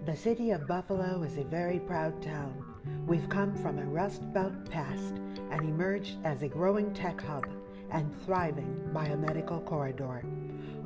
The city of Buffalo is a very proud town. We've come from a Rust Belt past and emerged as a growing tech hub and thriving biomedical corridor.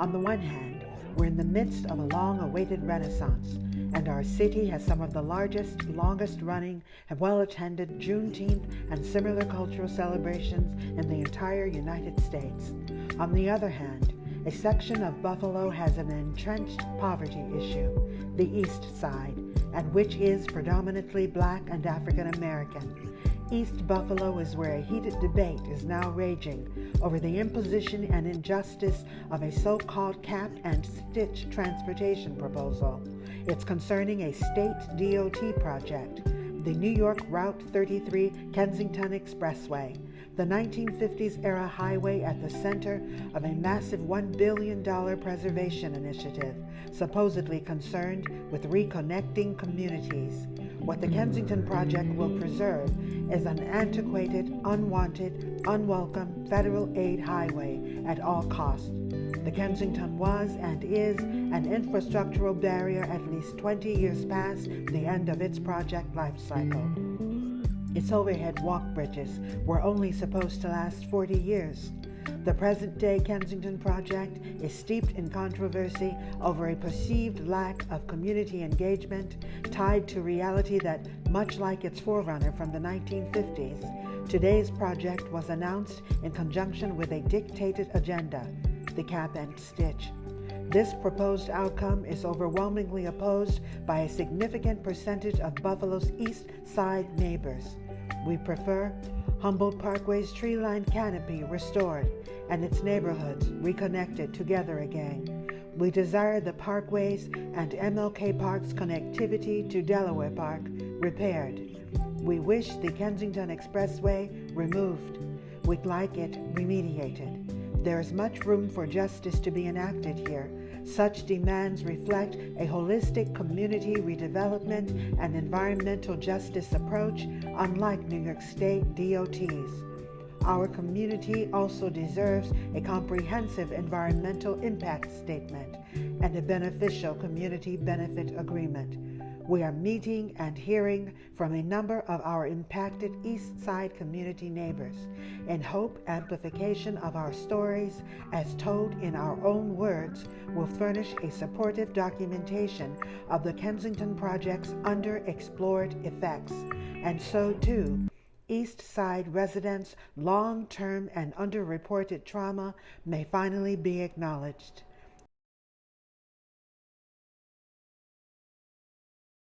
On the one hand, we're in the midst of a long-awaited renaissance, and our city has some of the largest, longest-running, and well-attended Juneteenth and similar cultural celebrations in the entire United States. On the other hand, a section of Buffalo has an entrenched poverty issue, the East Side, and which is predominantly Black and African American. East Buffalo is where a heated debate is now raging over the imposition and injustice of a so-called cap and stitch transportation proposal. It's concerning a state DOT project, the New York Route 33 Kensington Expressway, the 1950s era highway at the center of a massive $1 billion preservation initiative, supposedly concerned with reconnecting communities. What the Kensington Project will preserve is an antiquated, unwanted, unwelcome federal aid highway at all costs. The Kensington was and is an infrastructural barrier at least 20 years past the end of its project life cycle. Its overhead walk bridges were only supposed to last 40 years. The present-day Kensington Project is steeped in controversy over a perceived lack of community engagement tied to reality that, much like its forerunner from the 1950s, today's project was announced in conjunction with a dictated agenda, the cap and stitch. This proposed outcome is overwhelmingly opposed by a significant percentage of Buffalo's East Side neighbors. We prefer Humboldt Parkway's tree-lined canopy restored and its neighborhoods reconnected together again. We desire the Parkways and MLK Park's connectivity to Delaware Park repaired. We wish the Kensington Expressway removed. We'd like it remediated. There is much room for justice to be enacted here. Such demands reflect a holistic community redevelopment and environmental justice approach, unlike New York State DOT's. Our community also deserves a comprehensive environmental impact statement and a beneficial community benefit agreement. We are meeting and hearing from a number of our impacted East Side community neighbors in hope amplification of our stories, as told in our own words, will furnish a supportive documentation of the Kensington Project's underexplored effects, and so too, East Side residents' long-term and underreported trauma may finally be acknowledged.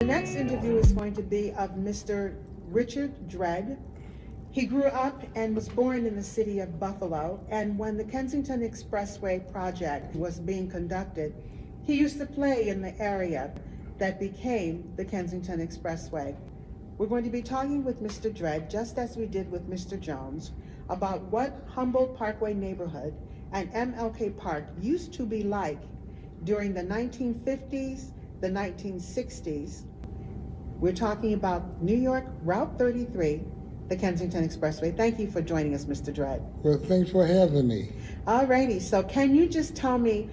The next interview is going to be of Mr. Richard Dredd. He grew up and was born in the city of Buffalo, and when the Kensington Expressway project was being conducted, he used to play in the area that became the Kensington Expressway. We're going to be talking with Mr. Dredd, just as we did with Mr. Jones, about what Humboldt Parkway neighborhood and MLK Park used to be like during the 1950s, the 1960s. We're talking about New York Route 33, the Kensington Expressway. Thank you for joining us, Mr. Dredd. Well, thanks for having me. All righty, so can you just tell me,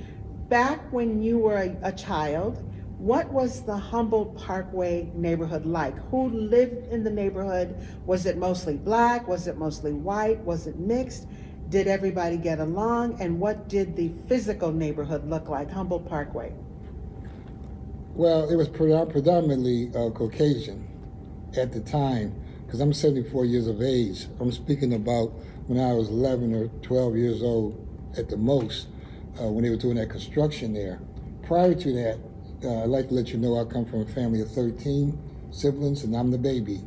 back when you were a child, what was the Humboldt Parkway neighborhood like? Who lived in the neighborhood? Was it mostly Black? Was it mostly white? Was it mixed? Did everybody get along? And what did the physical neighborhood look like, Humboldt Parkway? Well, it was predominantly Caucasian at the time, because I'm 74 years of age. I'm speaking about when I was 11 or 12 years old at the most, when they were doing that construction there. Prior to that, I'd like to let you know I come from a family of 13 siblings, and I'm the baby,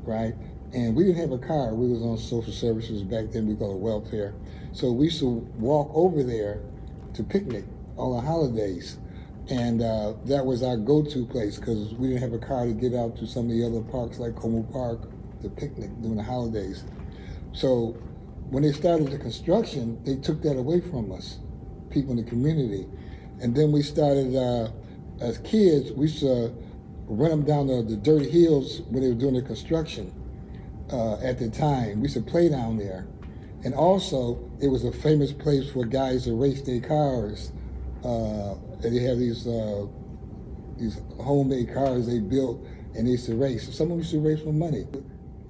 right? And we didn't have a car. We was on social services back then. We called it welfare. So we used to walk over there to picnic on the holidays. And that was our go-to place, because we didn't have a car to get out to some of the other parks like Como Park to picnic during the holidays. So when they started the construction, they took that away from us, people in the community. And then we started, as kids, we used to run them down the dirt hills when they were doing the construction at the time. We used to play down there. And also, it was a famous place for guys to race their cars. They have these these homemade cars they built, and they used to race. Some of them used to race for money,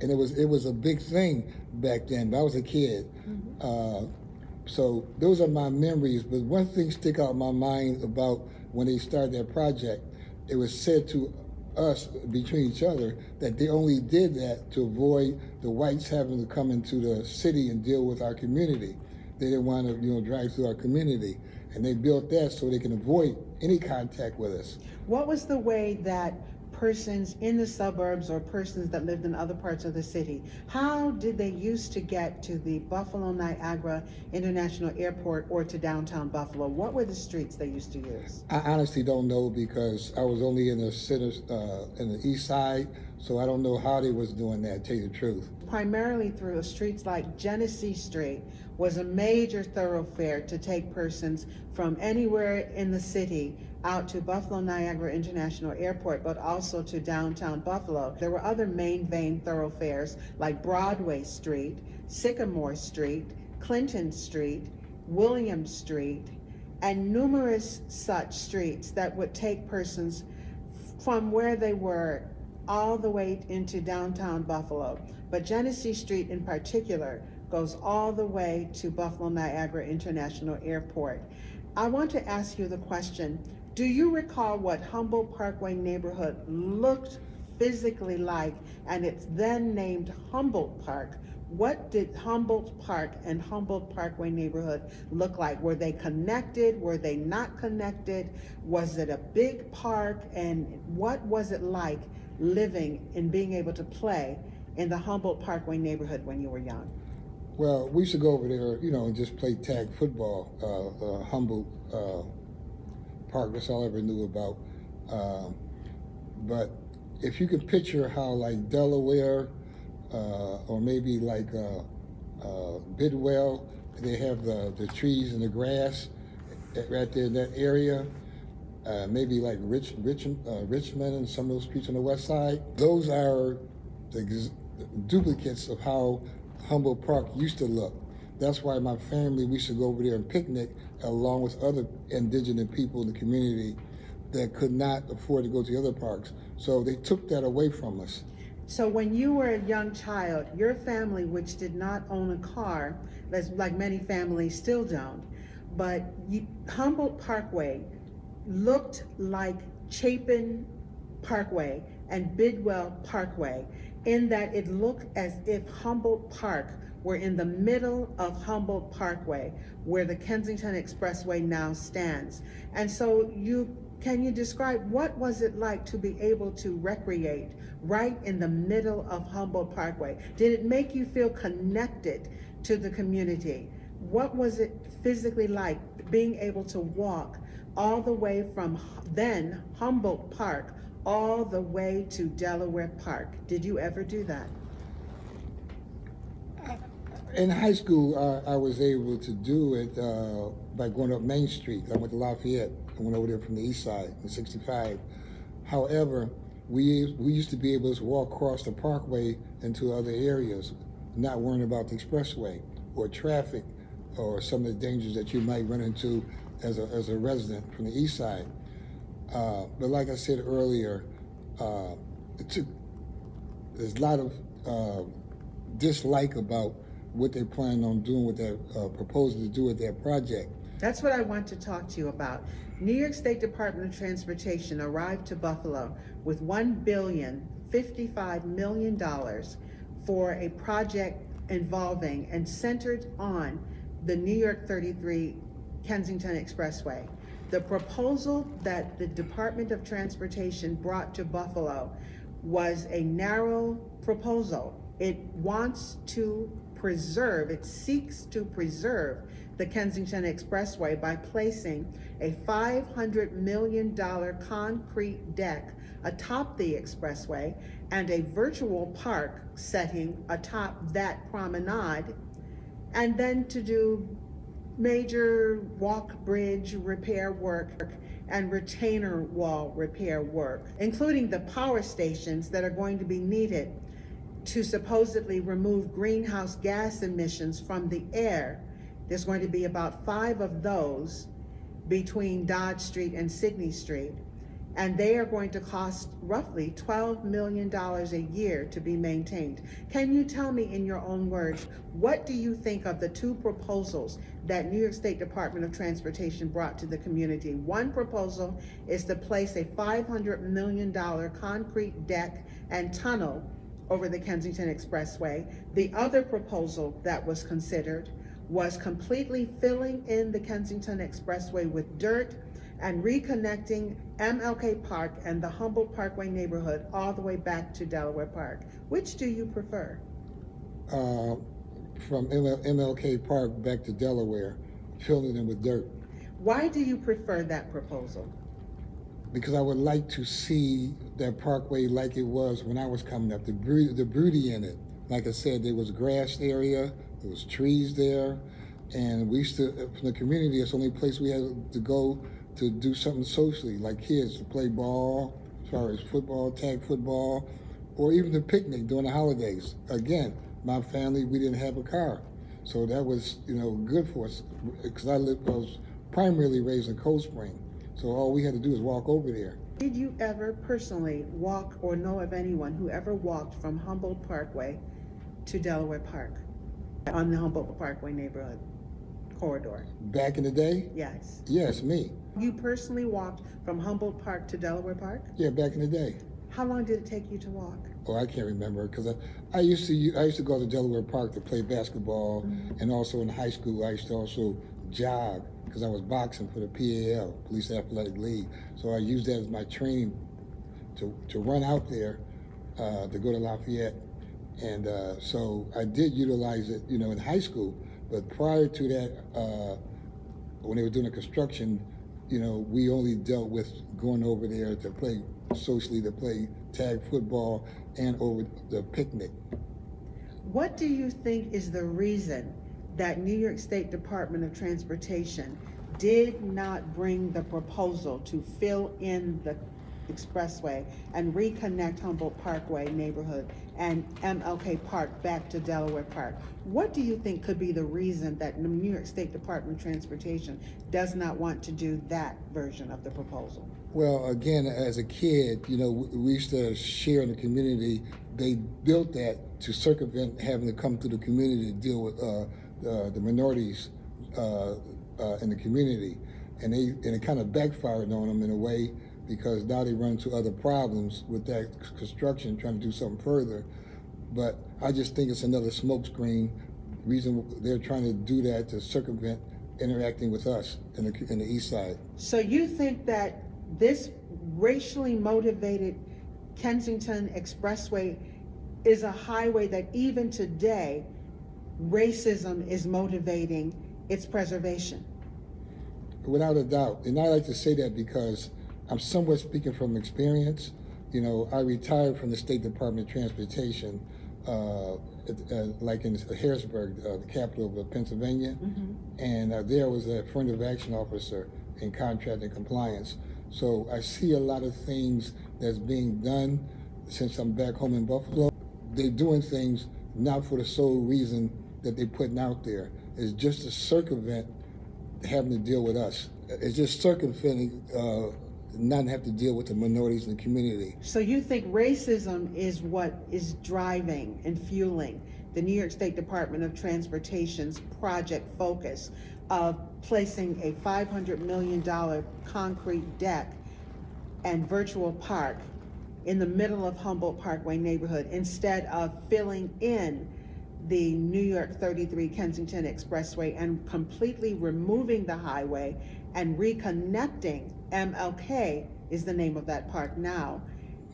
and it was a big thing back then. But I was a kid, so those are my memories. But one thing stick out in my mind about when they started that project, it was said to us between each other that they only did that to avoid the whites having to come into the city and deal with our community. They didn't want to, drive through our community, and they built that so they can avoid any contact with us. What was the way that persons in the suburbs or persons that lived in other parts of the city, how did they used to get to the Buffalo Niagara International Airport or to downtown Buffalo? What were the streets they used to use? I honestly don't know, because I was only in the center, in the east side, so I don't know how they was doing that, to tell you the truth. Primarily through streets like Genesee Street was a major thoroughfare to take persons from anywhere in the city out to Buffalo Niagara International Airport, but also to downtown Buffalo. There were other main vein thoroughfares like Broadway Street, Sycamore Street, Clinton Street, William Street, and numerous such streets that would take persons from where they were all the way into downtown Buffalo. But Genesee Street in particular goes all the way to Buffalo Niagara International Airport. I want to ask you the question, do you recall what Humboldt Parkway neighborhood looked physically like, and it's then named Humboldt Park? What did Humboldt Park and Humboldt Parkway neighborhood look like? Were they connected? Were they not connected? Was it a big park? And what was it like living and being able to play in the Humboldt Parkway neighborhood when you were young? Well, we used to go over there, and just play tag football, Humboldt Park. That's all I ever knew about. But if you could picture how like Delaware, or maybe like Bidwell, they have the trees and the grass right there in that area. Maybe like Richmond and some of those streets on the west side. Those are the duplicates of how Humboldt Park used to look. That's why my family, we used to go over there and picnic along with other indigenous people in the community that could not afford to go to the other parks. So they took that away from us. So when you were a young child, your family, which did not own a car, like many families still don't, but Humboldt Parkway looked like Chapin Parkway and Bidwell Parkway, in that it looked as if Humboldt Park were in the middle of Humboldt Parkway, where the Kensington Expressway now stands. And so can you describe what was it like to be able to recreate right in the middle of Humboldt Parkway? Did it make you feel connected to the community? What was it physically like being able to walk all the way from then Humboldt Park all the way to Delaware Park? Did you ever do that? In high school, I was able to do it by going up Main Street. I went to Lafayette. I went over there from the east side in 65. However, we used to be able to walk across the parkway into other areas, not worrying about the expressway or traffic or some of the dangers that you might run into as a resident from the east side. But like I said earlier, there's a lot of dislike about what they're planning on doing with that, proposing to do with that project. That's what I want to talk to you about. New York State Department of Transportation arrived to Buffalo with $1.055 billion for a project involving and centered on the New York 33 Kensington Expressway. The proposal that the Department of Transportation brought to Buffalo was a narrow proposal. It seeks to preserve the Kensington Expressway by placing a $500 million concrete deck atop the expressway and a virtual park setting atop that promenade, and then to do major walk bridge repair work and retainer wall repair work, including the power stations that are going to be needed to supposedly remove greenhouse gas emissions from the air. There's going to be about 5 of those between Dodge Street and Sidney Street. and they are going to cost roughly $12 million a year to be maintained. Can you tell me in your own words, what do you think of the two proposals that New York State Department of Transportation brought to the community? One proposal is to place a $500 million concrete deck and tunnel over the Kensington Expressway. The other proposal that was considered was completely filling in the Kensington Expressway with dirt and reconnecting MLK Park and the Humboldt Parkway neighborhood all the way back to Delaware Park. Which do you prefer? From MLK Park back to Delaware, filling it with dirt. Why do you prefer that proposal? Because I would like to see that parkway like it was when I was coming up, the beauty in it. Like I said, there was grass area, there was trees there, and we used to, from the community, it's the only place we had to go to do something socially, like kids, to play ball, as far as football, tag football, or even the picnic during the holidays. Again, my family, we didn't have a car. So that was, good for us, because I was primarily raised in Cold Spring. So all we had to do was walk over there. Did you ever personally walk or know of anyone who ever walked from Humboldt Parkway to Delaware Park on the Humboldt Parkway neighborhood corridor? Back in the day? Yes. Yes, me. You personally walked from Humboldt Park to Delaware Park? Yeah, back in the day. How long did it take you to walk? Oh, I can't remember, because I used to go to Delaware Park to play basketball, and also in high school I used to also jog, because I was boxing for the PAL, Police Athletic League. So I used that as my training to run out there to go to Lafayette. And so I did utilize it, in high school. But prior to that, when they were doing the construction, we only dealt with going over there to play socially, to play tag football and over the picnic. What do you think is the reason that New York State Department of Transportation did not bring the proposal to fill in the expressway and reconnect Humboldt Parkway neighborhood and MLK Park back to Delaware Park? What do you think could be the reason that the New York State Department of Transportation does not want to do that version of the proposal? Well, again, as a kid, we used to share in the community. They built that to circumvent having to come through the community to deal with the minorities in the community, and it kind of backfired on them in a way, because now they run into other problems with that construction, trying to do something further. But I just think it's another smokescreen reason they're trying to do that, to circumvent interacting with us in the east side. So you think that this racially motivated Kensington Expressway is a highway that even today racism is motivating its preservation? Without a doubt. And I like to say that because I'm somewhat speaking from experience. I retired from the State Department of Transportation, like in Harrisburg, the capital of Pennsylvania. And there was a affirmative action officer in contract and compliance. So I see a lot of things that's being done since I'm back home in Buffalo. They're doing things not for the sole reason that they're putting out there. It's just to circumvent having to deal with us. It's just circumventing not have to deal with the minorities in the community. So you think racism is what is driving and fueling the New York State Department of Transportation's project focus of placing a $500 million concrete deck and virtual park in the middle of Humboldt Parkway neighborhood, instead of filling in the New York 33 Kensington Expressway and completely removing the highway and reconnecting MLK is the name of that park now,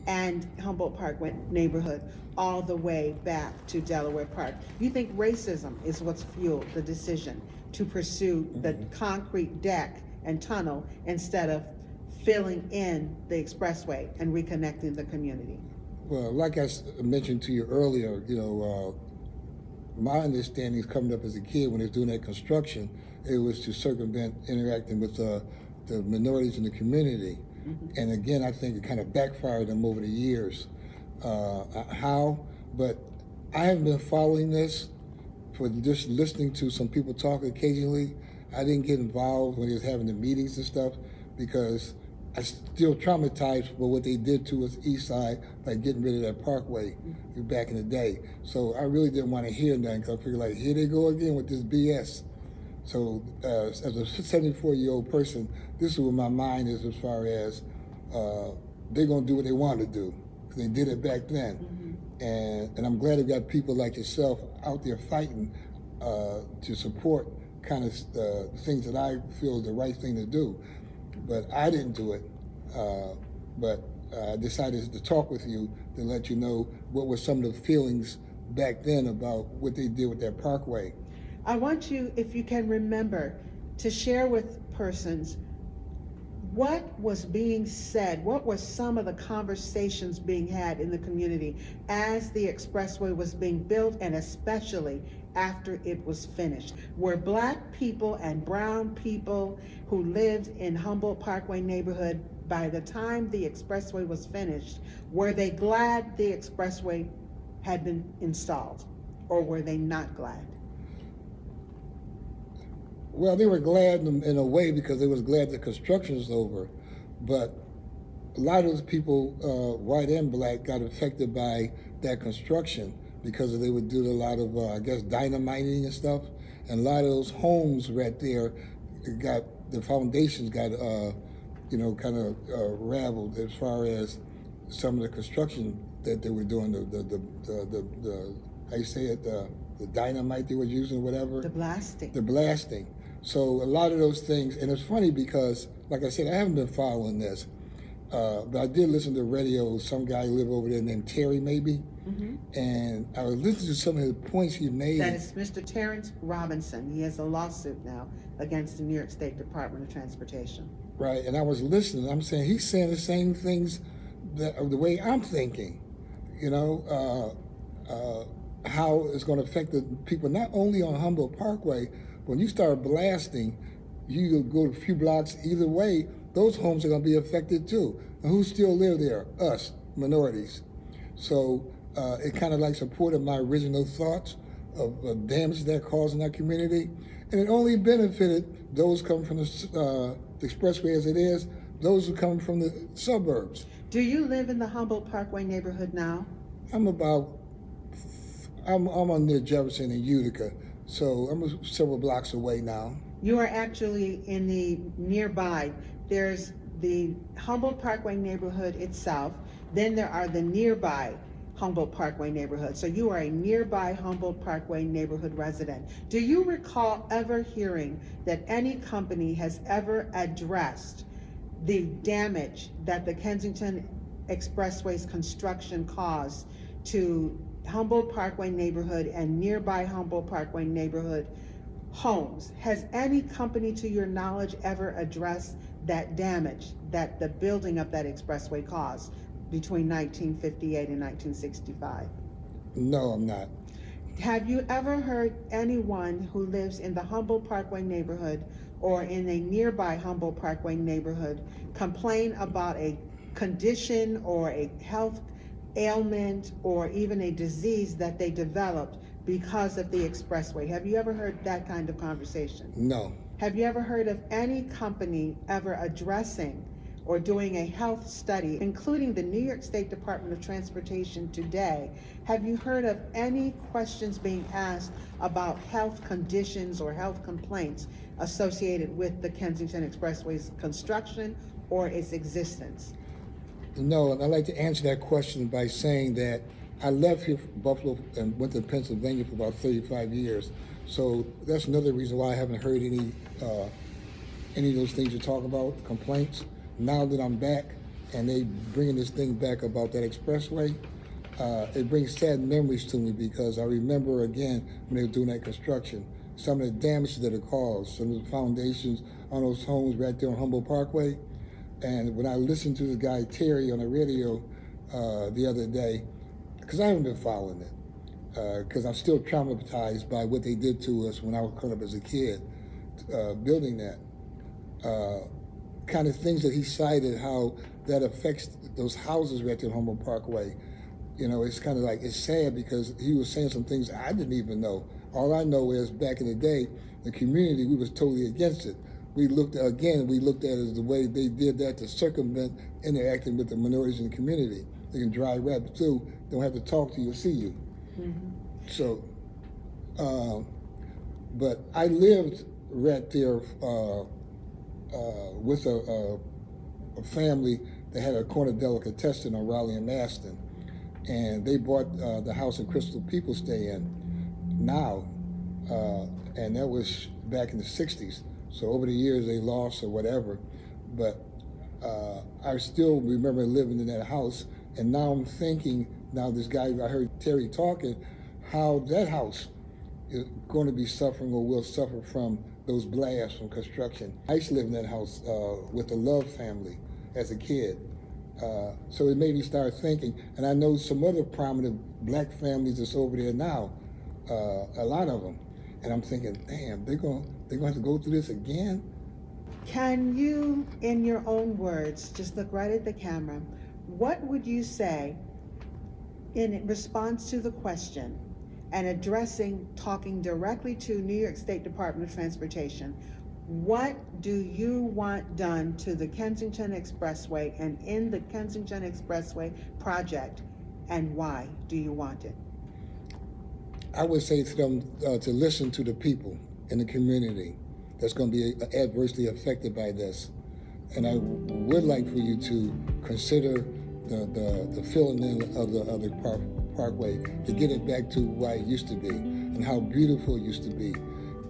and Humboldt Parkway neighborhood all the way back to Delaware Park. You think racism is what's fueled the decision to pursue the concrete deck and tunnel instead of filling in the expressway and reconnecting the community? Well, like I mentioned to you earlier, my understanding is coming up as a kid when they was doing that construction, it was to circumvent interacting with the minorities in the community. And again, I think it kind of backfired them over the years. How? But I haven't been following this, for just listening to some people talk occasionally. I didn't get involved when they was having the meetings and stuff, because I still traumatized for what they did to us east side by getting rid of that Parkway back in the day. So I really didn't want to hear that because I figured like, here they go again with this BS. So as a 74-year-old person, this is where my mind is as far as they're going to do what they want to do. They did it back then. And I'm glad we got people like yourself out there fighting to support kind of things that I feel is the right thing to do. But I didn't do it. But I decided to talk with you to let you know what were some of the feelings back then about what they did with that Parkway. I want you, if you can remember, to share with persons what was being said, what were some of the conversations being had in the community as the expressway was being built, and especially after it was finished. Were Black people and brown people who lived in Humboldt Parkway neighborhood, by the time the expressway was finished, were they glad the expressway had been installed, or were they not glad? Well, they were glad in a way because they was glad the construction was over, but a lot of those people, white and Black, got affected by that construction because they would do a lot of, I guess, dynamiting and stuff, and a lot of those homes right there got, the foundations got, kind of raveled as far as some of the construction that they were doing, the how you say it, the dynamite they were using, whatever. The blasting. The blasting. So a lot of those things, and it's funny because, like I said, I haven't been following this, but I did listen to the radio. Some guy lived over there named Terry, maybe, and I was listening to some of the points he made. That is Mr. Terrence Robinson. He has a lawsuit now against the New York State Department of Transportation. Right, and I was listening. I'm saying he's saying the same things that the way I'm thinking. How it's going to affect the people not only on Humboldt Parkway. When you start blasting, you go a few blocks either way, those homes are going to be affected too. And who still live there? Us, minorities. So it kind of like supported my original thoughts of damage that caused in our community. And it only benefited those coming from the expressway as it is, those who come from the suburbs. Do you live in the Humboldt Parkway neighborhood now? I'm on near Jefferson and Utica, so I'm several blocks away now. You are actually in the nearby. There's the Humboldt Parkway neighborhood itself, then there are the nearby Humboldt Parkway neighborhood. So you are a nearby Humboldt Parkway neighborhood resident. Do you recall ever hearing that any company has ever addressed the damage that the Kensington Expressway's construction caused to Humboldt Parkway neighborhood and nearby Humboldt Parkway neighborhood homes? Has any company, to your knowledge, ever addressed that damage that the building of that expressway caused between 1958 and 1965? No, I'm not. Have you ever heard anyone who lives in the Humboldt Parkway neighborhood or in a nearby Humboldt Parkway neighborhood complain about a condition or a health ailment or even a disease that they developed because of the expressway? Have you ever heard that kind of conversation? No. Have you ever heard of any company ever addressing or doing a health study, including the New York State Department of Transportation today? Have you heard of any questions being asked about health conditions or health complaints associated with the Kensington Expressway's construction or its existence? No, and I'd like to answer that question by saying that I left here from Buffalo and went to Pennsylvania for about 35 years. So that's another reason why I haven't heard any of those things you talk about, complaints. Now that I'm back and they bringing this thing back about that expressway, it brings sad memories to me because I remember again when they were doing that construction, some of the damage that it caused, some of the foundations on those homes right there on Humboldt Parkway. And when I listened to the guy Terry on the radio the other day, because I haven't been following it, because I'm still traumatized by what they did to us when I was growing up as a kid, building that. Kind of things that he cited, how that affects those houses right there on Humboldt Parkway. It's kind of like, it's sad because he was saying some things I didn't even know. All I know is back in the day, the community, we was totally against it. we looked at it as the way they did that to circumvent interacting with the minorities in the community. They can drive right through, don't have to talk to you or see you. Mm-hmm. So, but I lived right there with a family that had a corner delicatessen on Raleigh and Maston, and they bought the house in Crystal people stay in now, and that was back in the 60s. So over the years they lost or whatever, but I still remember living in that house. And now I'm thinking, now this guy, I heard Terry talking, how that house is going to be suffering or will suffer from those blasts from construction. I used to live in that house with the Love family as a kid. So it made me start thinking, and I know some other prominent black families that's over there now, a lot of them. And I'm thinking, damn, they're going to have to go through this again? Can you, in your own words, just look right at the camera, what would you say in response to the question and talking directly to New York State Department of Transportation? What do you want done to the Kensington Expressway and in the Kensington Expressway project, and why do you want it? I would say to them to listen to the people in the community that's going to be adversely affected by this. And I would like for you to consider the filling in of the Parkway to get it back to what it used to be and how beautiful it used to be.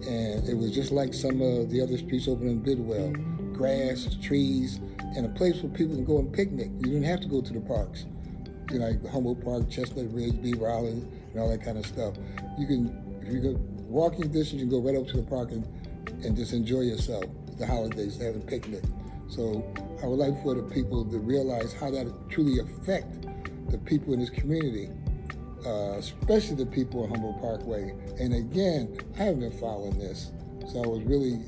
And it was just like some of the other streets over in Bidwell, grass, trees, and a place where people can go and picnic. You didn't have to go to the parks, you know, like Humboldt Park, Chestnut Ridge, Beaver Island, and all that kind of stuff. You can, if you go walking distance, you can go right up to the park and just enjoy yourself, the holidays, having a picnic. So I would like for the people to realize how that truly affect the people in this community, especially the people on Humboldt Parkway. And again, I haven't been following this, so I was really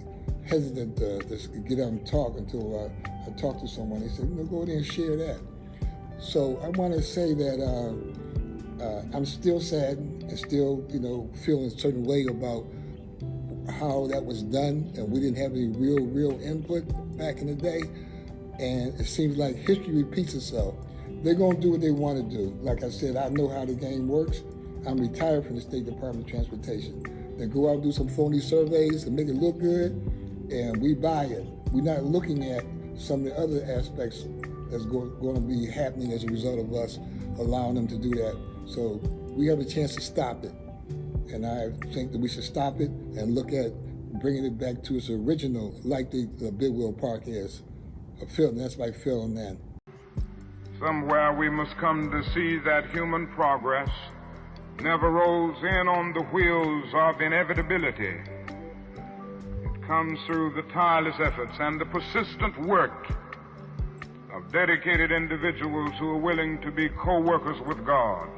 hesitant to get out and talk until I talked to someone. They said, go there and share that. So I want to say that I'm still saddened and still, feeling a certain way about how that was done, and we didn't have any real input back in the day. And it seems like history repeats itself. They're going to do what they want to do. Like I said, I know how the game works. I'm retired from the State Department of Transportation. They go out and do some phony surveys and make it look good, and we buy it. We're not looking at some of the other aspects that's going to be happening as a result of us allowing them to do that. So we have a chance to stop it. And I think that we should stop it and look at bringing it back to its original, like the Bidwell Park is. That's by Phil and Nan. Somewhere we must come to see that human progress never rolls in on the wheels of inevitability. It comes through the tireless efforts and the persistent work of dedicated individuals who are willing to be co-workers with God.